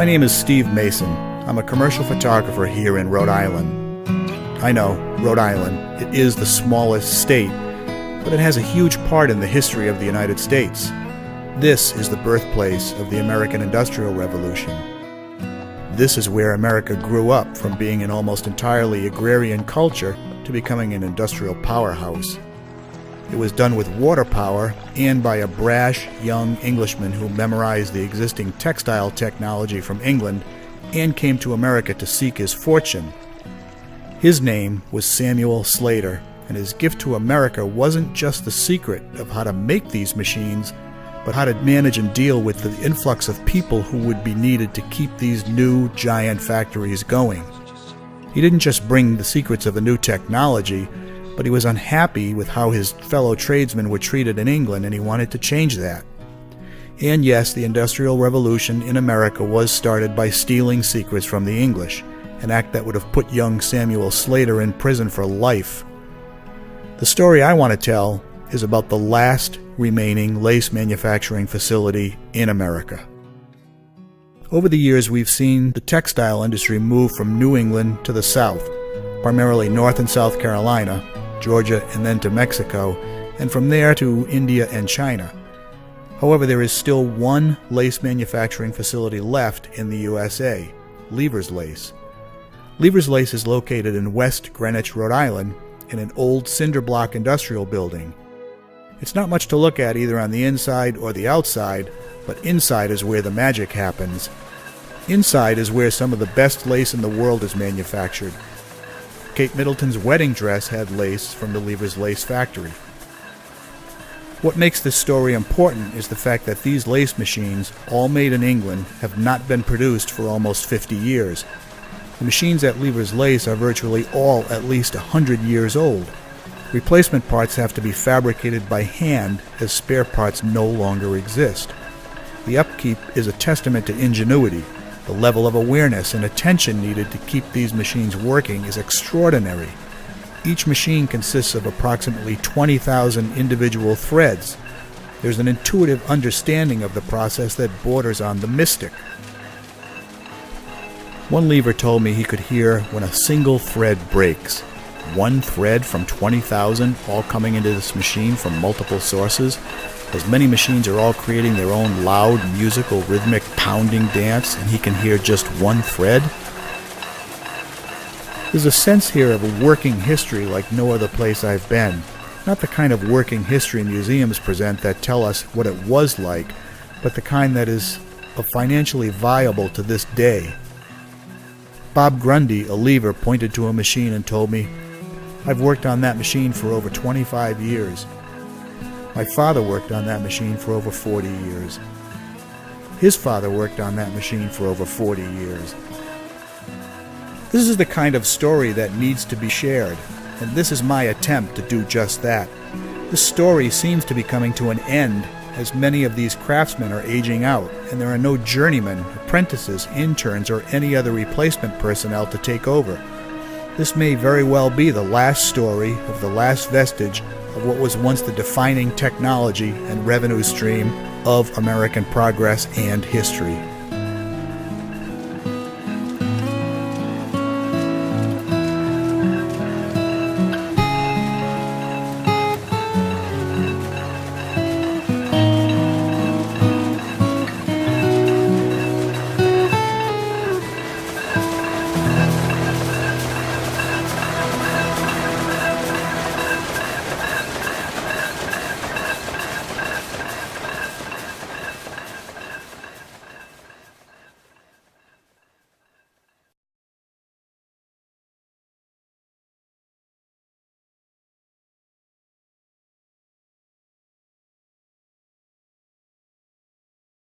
My name is Steve Mason. I'm a commercial photographer here in Rhode Island. I know, Rhode Island, it is the smallest state, but it has a huge part in the history of the United States. This is the birthplace of the American Industrial Revolution. This is where America grew up from being an almost entirely agrarian culture to becoming an industrial powerhouse. It was done with water power and by a brash young Englishman who memorized the existing textile technology from England and came to America to seek his fortune. His name was Samuel Slater, and his gift to America wasn't just the secret of how to make these machines, but how to manage and deal with the influx of people who would be needed to keep these new giant factories going. He didn't just bring the secrets of the new technology, but he was unhappy with how his fellow tradesmen were treated in England, and he wanted to change that. And yes, the Industrial Revolution in America was started by stealing secrets from the English, an act that would have put young Samuel Slater in prison for life. The story I want to tell is about the last remaining lace manufacturing facility in America. Over the years, we've seen the textile industry move from New England to the South, primarily North and South Carolina, Georgia, and then to Mexico, and from there to India and China. However, there is still one lace manufacturing facility left in the USA, Lever's Lace. Lever's Lace is located in West Greenwich, Rhode Island, in an old cinder block industrial building. It's not much to look at either on the inside or the outside, but inside is where the magic happens. Inside is where some of the best lace in the world is manufactured. Kate Middleton's wedding dress had lace from the Lever's Lace factory. What makes this story important is the fact that these lace machines, all made in England, have not been produced for almost 50 years. The machines at Lever's Lace are virtually all at least 100 years old. Replacement parts have to be fabricated by hand as spare parts no longer exist. The upkeep is a testament to ingenuity. The level of awareness and attention needed to keep these machines working is extraordinary. Each machine consists of approximately 20,000 individual threads. There's an intuitive understanding of the process that borders on the mystic. One lever told me he could hear when a single thread breaks. One thread from 20,000 all coming into this machine from multiple sources. As many machines are all creating their own loud, musical, rhythmic pounding dance, and he can hear just one thread. There's a sense here of a working history like no other place I've been. Not the kind of working history museums present that tell us what it was like, but the kind that is financially viable to this day. Bob Grundy, a lever, pointed to a machine and told me, "I've worked on that machine for over 25 years. My father worked on that machine for over 40 years. His father worked on that machine for over 40 years." This is the kind of story that needs to be shared, and this is my attempt to do just that. This story seems to be coming to an end as many of these craftsmen are aging out, and there are no journeymen, apprentices, interns, or any other replacement personnel to take over. This may very well be the last story of the last vestige of what was once the defining technology and revenue stream of American progress and history.